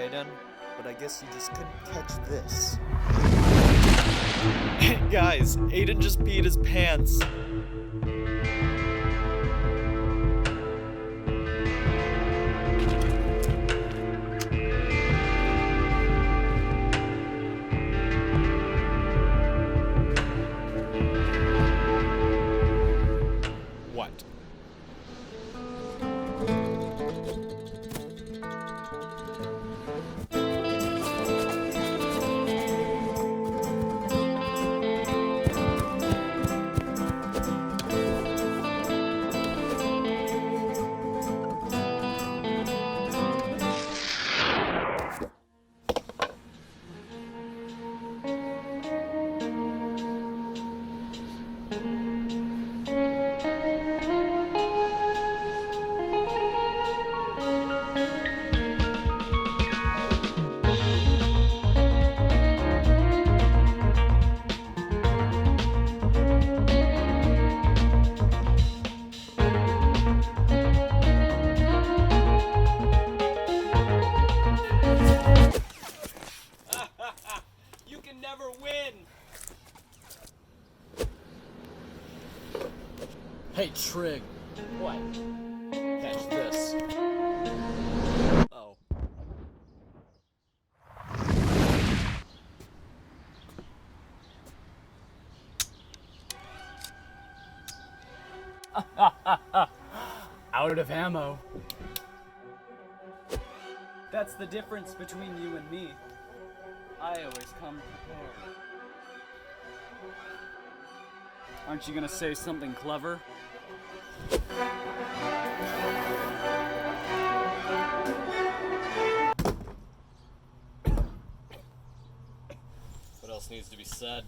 Aiden, but I guess you just couldn't catch this. Guys, Aiden just peed his pants. What? You can never win! Hey, Trig. What? Catch this. Oh. Out of ammo. That's the difference between you and me. I always come prepared. Aren't you gonna say something clever? What else needs to be said?